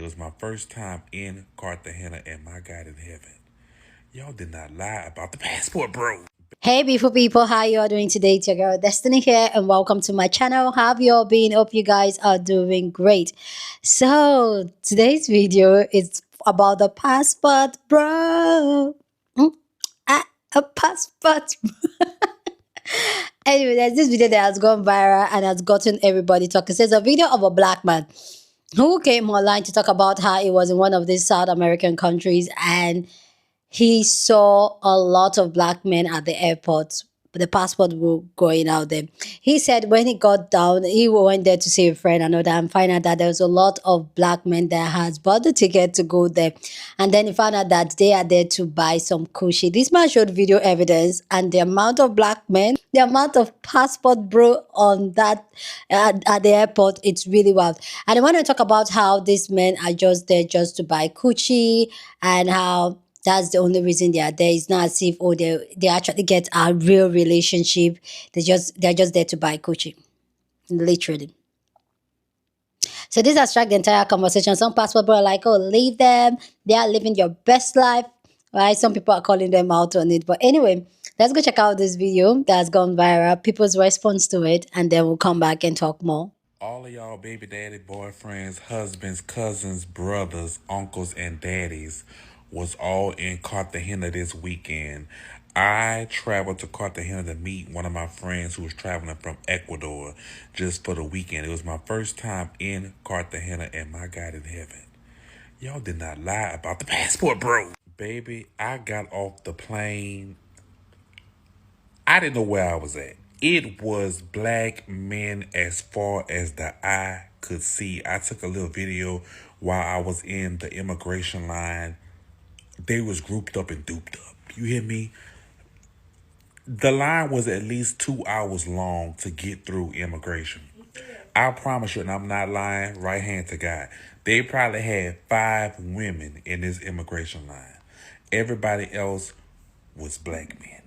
was my first time in Cartagena, and my God in heaven, y'all did not lie about the passport, bro. Hey beautiful people, how you all doing today? It's your girl Destiny here and welcome to my channel. How have you all been? Hope you guys are doing great. So today's video is about the passport, bro. Hmm? A passport. Anyway, there's this video that has gone viral and has gotten everybody talking. It says a video of a black man who came online to talk about how he was in one of these South American countries and he saw a lot of black men at the airport. The passport were going out there. He said when he got down, he went there to see a friend and all that and find out that there was a lot of black men that has bought the ticket to go there. And then he found out that they are there to buy some cushy. This man showed video evidence and the amount of black men, the amount of passport bro on that at the airport, it's really wild. And I want to talk about how these men are just there just to buy coochie and how that's the only reason they are there. It's not as if they actually get a real relationship. They're just there to buy coaching, literally. So this has struck the entire conversation. Some passport people are like, "Oh, leave them. They are living your best life." Right? Some people are calling them out on it. But anyway, let's go check out this video that has gone viral. People's response to it, and then we'll come back and talk more. All of y'all baby daddy, boyfriends, husbands, cousins, brothers, uncles, and daddies was all in Cartagena this weekend. I traveled to Cartagena to meet one of my friends who was traveling from Ecuador just for the weekend. It was my first time in Cartagena, and my God in heaven, y'all did not lie about the passport, bro. Baby, I got off the plane. I didn't know where I was at. It was black men as far as the eye could see. I took a little video while I was in the immigration line. They was grouped up and duped up. You hear me? The line was at least 2 hours long to get through immigration. I promise you, and I'm not lying, right hand to God, they probably had 5 women in this immigration line. Everybody else was black men.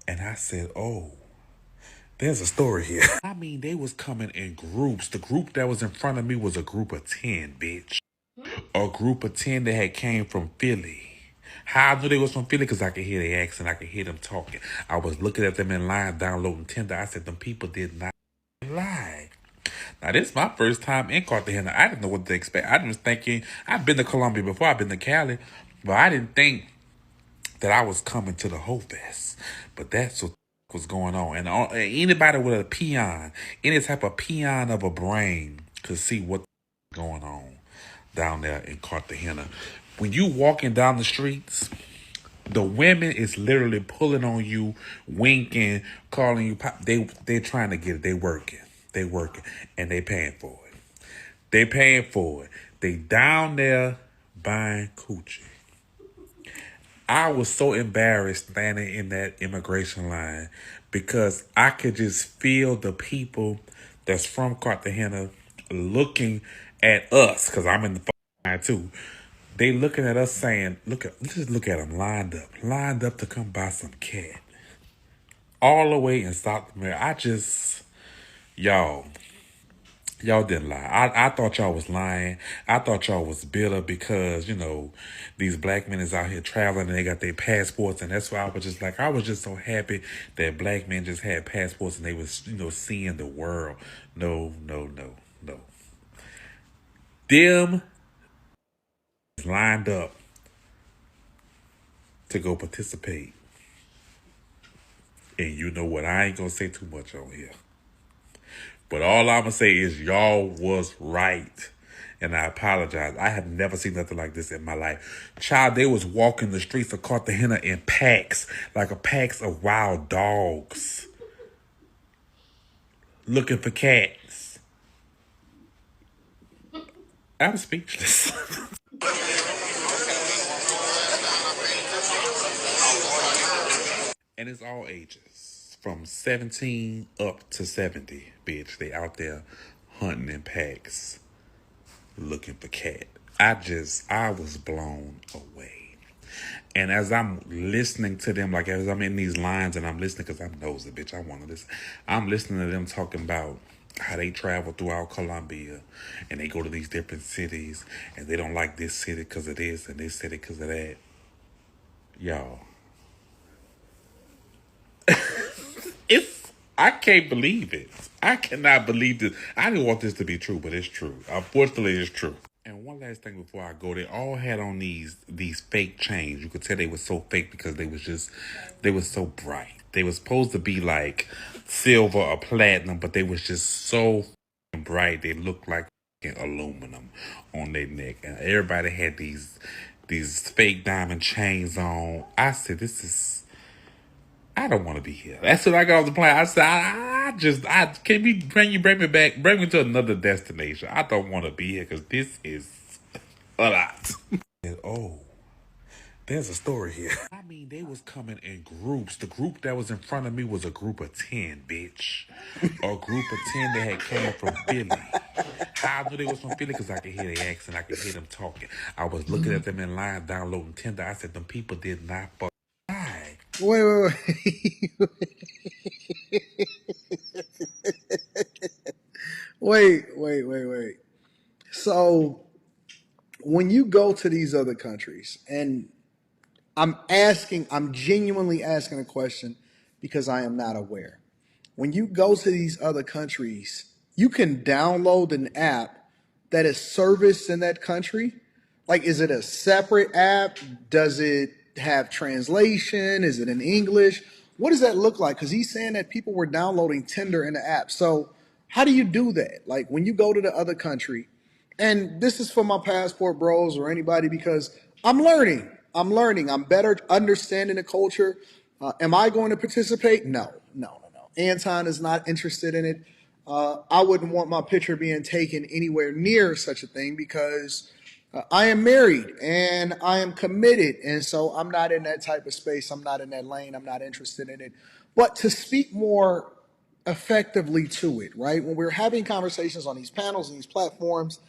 And I said, oh, there's a story here. I mean, they was coming in groups. The group that was in front of me was a group of 10, bitch. A group of 10 that had came from Philly. How I knew they was from Philly? Because I could hear their accent. I could hear them talking. I was looking at them in line, downloading Tinder. I said, them people did not lie. Now, this is my first time in Cartagena. I didn't know what to expect. I was thinking, I've been to Colombia before. I've been to Cali. But I didn't think that I was coming to the whole fest. But that's what was going on. And anybody with a peon, any type of peon of a brain could see what going on down there in Cartagena. When you walking down the streets, the women is literally pulling on you, winking, calling you pop. They trying to get it. They working. And they paying for it. They paying for it. They down there buying coochie. I was so embarrassed standing in that immigration line because I could just feel the people that's from Cartagena looking at us, because I'm in the line too. They looking at us saying, just look at them lined up to come buy some cat. All the way in South America. Y'all didn't lie. I thought y'all was lying. I thought y'all was bitter because, these black men is out here traveling and they got their passports. And that's why I was just like, I was just so happy that black men just had passports and they was, seeing the world. No. Them lined up to go participate. And you know what? I ain't going to say too much on here. But all I'm going to say is y'all was right. And I apologize. I have never seen nothing like this in my life. Child, they was walking the streets of Cartagena in packs, like a packs of wild dogs, looking for cats. I'm speechless. And it's all ages. From 17 up to 70, bitch. They out there hunting in packs, looking for cat. I was blown away. And as I'm listening to them, as I'm in these lines and I'm listening, because I'm nosy, bitch, I want to listen. I'm listening to them talking about how they travel throughout Colombia and they go to these different cities and they don't like this city because of this and this city because of that. Y'all, it's I can't believe it. I cannot believe this. I didn't want this to be true, but it's true. Unfortunately, it's true. And one last thing before I go, they all had on these fake chains. You could tell they were so fake because they were so bright. They were supposed to be like silver or platinum, but they was just so bright. They looked like aluminum on their neck, and everybody had these fake diamond chains on. I said, "This is." I don't want to be here. That's what I got off the plane. I said, I can we bring me back, bring me to another destination. I don't want to be here because this is a lot. Oh, there's a story here. I mean, they was coming in groups. The group that was in front of me was a group of 10, bitch. A group of 10 that had came from Philly. How I knew they was from Philly? Because I could hear their accent. I could hear them talking. I was looking at them in line, downloading Tinder. I said, them people did not fuck. Why? Wait. Wait. So when you go to these other countries, and I'm genuinely asking a question because I am not aware. When you go to these other countries, you can download an app that is serviced in that country. Like, is it a separate app? Does it have translation? Is it in English? What does that look like? Because he's saying that people were downloading Tinder in the app. So how do you do that? Like, when you go to the other country, and this is for my passport bros or anybody because I'm learning. I'm better understanding the culture. Am I going to participate? No. Anton is not interested in it. I wouldn't want my picture being taken anywhere near such a thing because I am married and I am committed. And so I'm not in that type of space. I'm not in that lane. I'm not interested in it. But to speak more effectively to it, right? When we're having conversations on these panels and these platforms,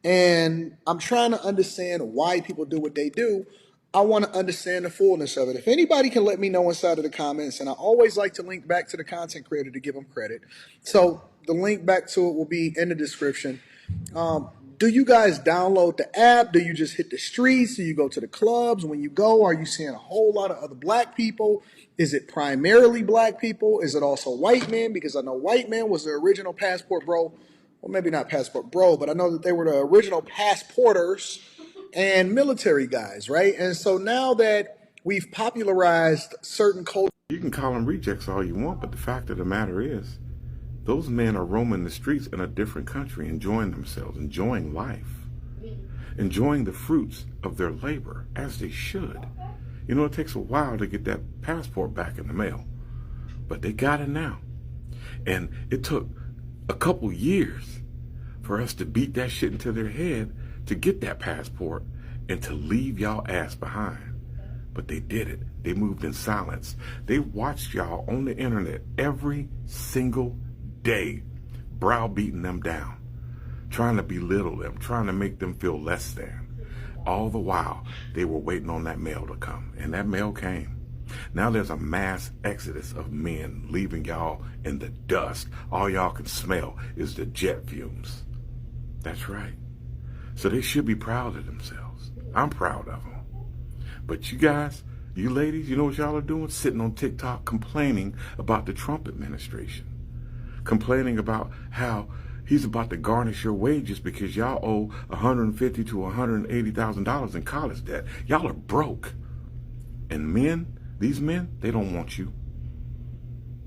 and I'm trying to understand why people do what they do, I want to understand the fullness of it. If anybody can let me know inside of the comments, and I always like to link back to the content creator to give them credit. So the link back to it will be in the description. Do you guys download the app? Do you just hit the streets? Do you go to the clubs? When you go, are you seeing a whole lot of other black people? Is it primarily black people? Is it also white men? Because I know white men was the original passport bro. Well, maybe not passport bro, but I know that they were the original passporters and military guys, right? And so now that we've popularized certain cultures. You can call them rejects all you want, but the fact of the matter is, those men are roaming the streets in a different country, enjoying themselves, enjoying life, enjoying the fruits of their labor, as they should. You know, it takes a while to get that passport back in the mail, but they got it now. And it took a couple years for us to beat that shit into their head to get that passport and to leave y'all ass behind. But they did it. They moved in silence. They watched y'all on the internet every single day, browbeating them down, trying to belittle them, trying to make them feel less than. All the while, they were waiting on that mail to come, and that mail came. Now there's a mass exodus of men leaving y'all in the dust. All y'all can smell is the jet fumes. That's right. So they should be proud of themselves. I'm proud of them. But you guys, you ladies, you know what y'all are doing? Sitting on TikTok complaining about the Trump administration. Complaining about how he's about to garnish your wages because y'all owe $150,000 to $180,000 in college debt. Y'all are broke. And men, these men, they don't want you.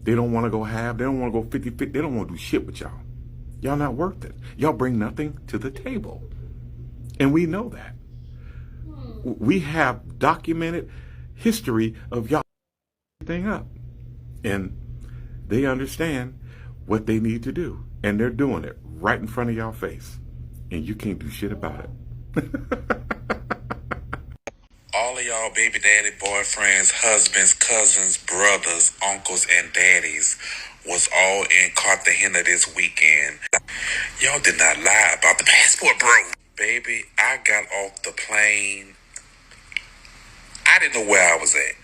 They don't want to go half. They don't want to go 50-50. They don't want to do shit with y'all. Y'all not worth it. Y'all bring nothing to the table. And we know that. We have documented history of y'all thing up. And they understand what they need to do. And they're doing it right in front of y'all face. And you can't do shit about it. All of y'all baby daddy, boyfriends, husbands, cousins, brothers, uncles, and daddies was all in Cartagena this weekend. Y'all did not lie about the passport, bro. Baby, I got off the plane. I didn't know where I was at.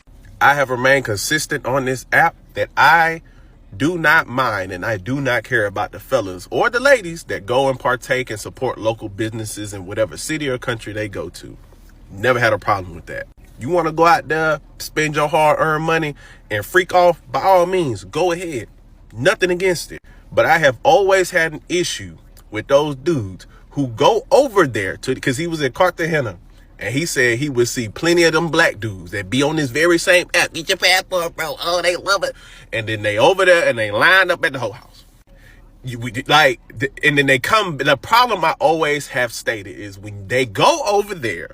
I have remained consistent on this app that I do not mind and I do not care about the fellas or the ladies that go and partake and support local businesses in whatever city or country they go to. Never had a problem with that. You want to go out there, spend your hard-earned money and freak off, by all means, go ahead. Nothing against it. But I have always had an issue with those dudes who go over there to, because he was in Cartagena, and he said he would see plenty of them black dudes that be on this very same app. Get your passport, bro. Oh, they love it. And then they over there and they lined up at the whole house. And then they come. The problem I always have stated is when they go over there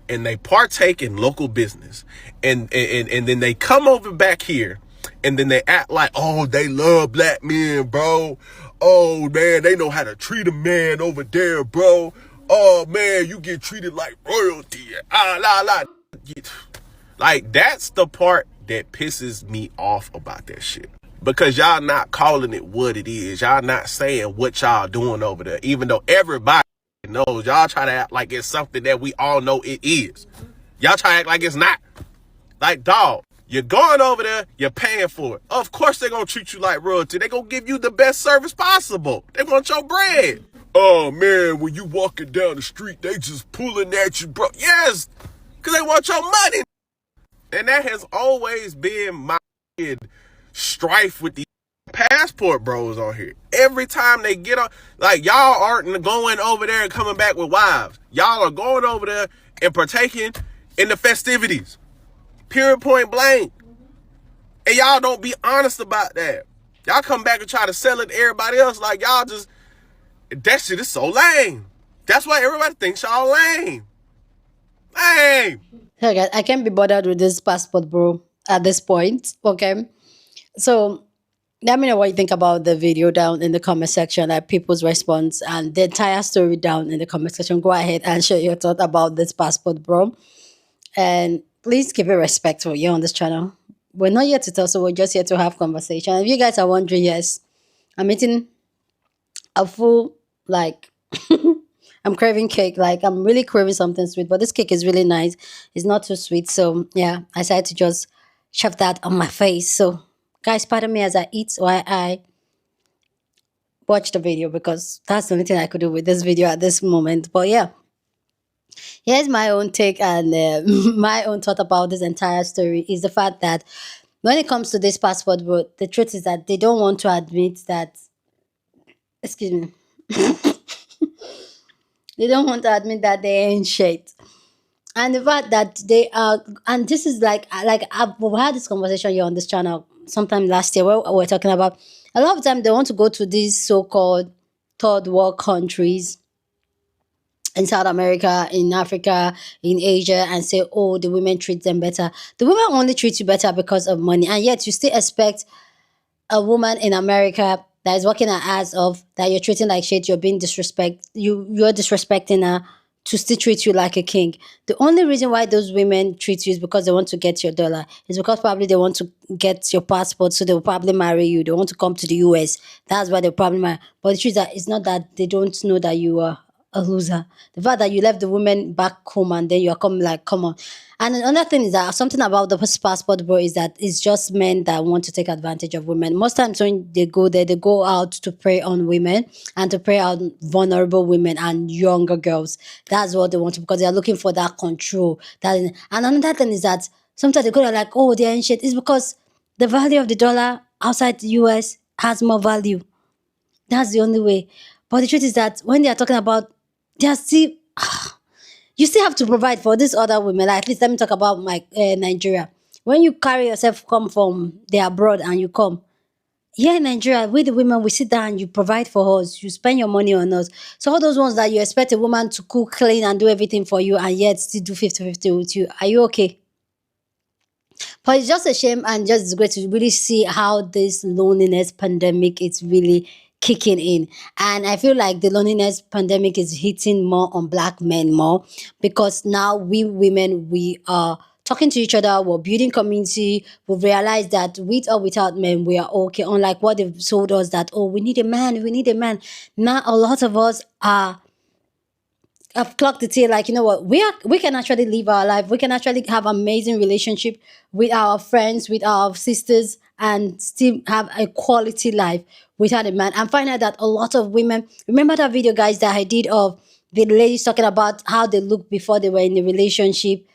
and they partake in local business and then they come over back here and then they act like, oh, they love black men, bro. Oh, man, they know how to treat a man over there, bro. Oh, man, you get treated like royalty. Like, that's the part that pisses me off about that shit. Because y'all not calling it what it is. Y'all not saying what y'all doing over there. Even though everybody knows, y'all try to act like it's something that we all know it is. Y'all try to act like it's not. Like, dog, you're going over there, you're paying for it. Of course they're going to treat you like royalty. They're going to give you the best service possible. They want your bread. Oh, man, when you walking down the street, they just pulling at you, bro. Yes, because they want your money. And that has always been my strife with the passport bros on here. Every time they get on, like, y'all aren't going over there and coming back with wives. Y'all are going over there and partaking in the festivities. Period, point blank. And y'all don't be honest about that. Y'all come back and try to sell it to everybody else like y'all just, that shit is so lame. That's why everybody thinks y'all lame. Lame. Hey guys, I can't be bothered with this passport, bro, at this point. Okay. So let me know what you think about the video down in the comment section, like people's response and the entire story down in the comment section. Go ahead and share your thought about this passport, bro. And please keep it respectful here on this channel. We're not here to talk, so we're just here to have conversation. If you guys are wondering, yes, I'm eating a full, like, I'm craving cake. Like, I'm really craving something sweet, but this cake is really nice. It's not too sweet. So, yeah, I decided to just shove that on my face. So, guys, pardon me as I eat while I watch the video, because that's the only thing I could do with this video at this moment. But, yeah, here's my own take and my own thought about this entire story is the fact that when it comes to this passport, bro, the truth is that they don't want to admit that, excuse me, they don't want to admit that they ain't shit. And the fact that they are, and this is we've had this conversation here on this channel sometime last year where we were talking about a lot of time they want to go to these so-called third world countries in South America, in Africa, in Asia, and say, oh, the women treat them better. The women only treat you better because of money, and yet you still expect a woman in America that is working her ass off, that you're treating like shit, you're being you're disrespecting her, to still treat you like a king. The only reason why those women treat you is because they want to get your dollar. It's because probably they want to get your passport, so they will probably marry you. They want to come to the US. That's why they'll probably marry. But the truth is that it's not that they don't know that you are a loser. The fact that you left the women back home and then you're coming, like, come on. And another thing is that something about the passport, bro, is that it's just men that want to take advantage of women. Most times when they go there, they go out to prey on women and to prey on vulnerable women and younger girls. That's what they want to, because they are looking for that control. And another thing is that sometimes they go there like, oh, they're in shit. It's because the value of the dollar outside the US has more value. That's the only way. But the truth is that when they are talking about, they are still, you still have to provide for these other women. Like, at least let me talk about my Nigeria. When you carry yourself, come from the abroad and you come, here in Nigeria, we the women, we sit down, you provide for us, you spend your money on us. So all those ones that you expect a woman to cook, clean, and do everything for you, and yet still do 50-50 with you, are you okay? But it's just a shame, and just great to really see how this loneliness pandemic is really kicking in. And I feel like the loneliness pandemic is hitting more on black men more, because now we women, we are talking to each other, we're building community, we've realized that with or without men, we are okay. Unlike what they've told us that, oh, we need a man, we need a man. Now a lot of us are, I've clocked the tail, like, you know what, we can actually live our life. We can actually have amazing relationship with our friends, with our sisters, and still have a quality life without a man. And find out that a lot of women, remember that video, guys, that I did of the ladies talking about how they looked before they were in a relationship.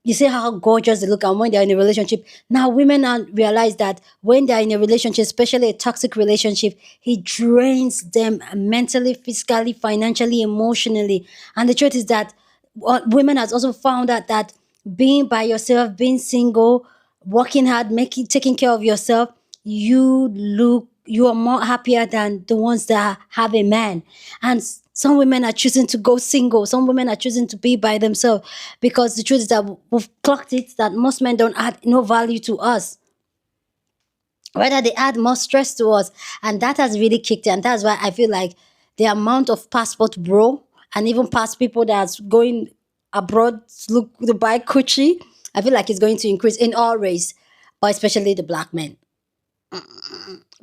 You see how gorgeous they look, and when they're in a relationship. Now women now realize that when they're in a relationship, especially a toxic relationship, it drains them mentally, physically, financially, emotionally. And the truth is that women has also found out that being by yourself, being single, working hard, taking care of yourself, you are more happier than the ones that have a man. And some women are choosing to go single. Some women are choosing to be by themselves, because the truth is that we've clocked it that most men don't add no value to us. Rather, they add more stress to us. And that has really kicked in. And that's why I feel like the amount of passport bro and even past people that's going abroad to buy coochie, I feel like it's going to increase in all race, but especially the black men.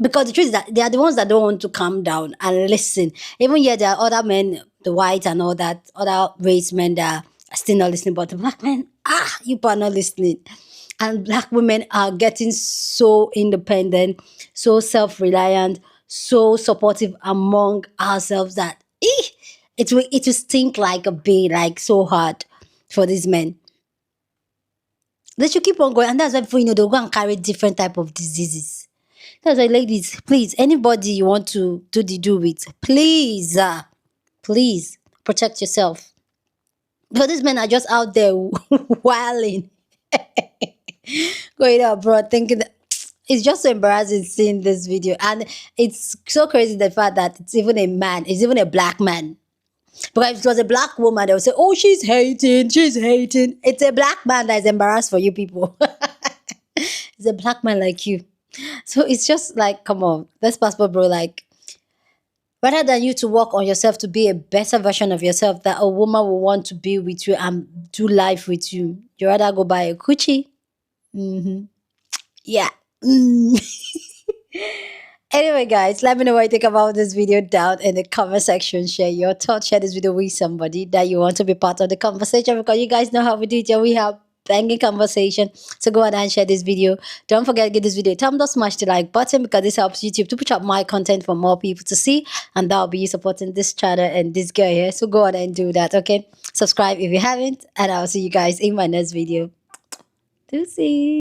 Because the truth is that they are the ones that don't want to calm down and listen. Even yet, there are other men, the white and all that, other race men that are still not listening. But the black men, you are not listening. And black women are getting so independent, so self-reliant, so supportive among ourselves that it will stink like a bee, like so hard for these men. They should keep on going, and that's why before you know they'll go and carry different type of diseases. That's why, ladies, please, anybody you want to do the do with, please, please protect yourself. Because these men are just out there wilding, going abroad, thinking that it's just so embarrassing seeing this video. And it's so crazy the fact that it's even a man, it's even a black man. Because if it was a black woman, they would say, oh, she's hating, she's hating. It's a black man that is embarrassed for you people. It's a black man like you. So it's just like, come on, let's passport, bro. Like, rather than you to work on yourself to be a better version of yourself, that a woman will want to be with you and do life with you, you rather go buy a coochie. Yeah. Anyway, guys, let me know what you think about this video down in the comment section. Share your thoughts. Share this video with somebody that you want to be part of the conversation, because you guys know how we do it. Yeah, we have banging conversation. So go ahead and share this video. Don't forget to give this video a thumbs up, smash the like button, because this helps YouTube to push up my content for more people to see, and that'll be you supporting this channel and this girl here. So go ahead and do that, okay? Subscribe if you haven't, and I'll see you guys in my next video. Deuces.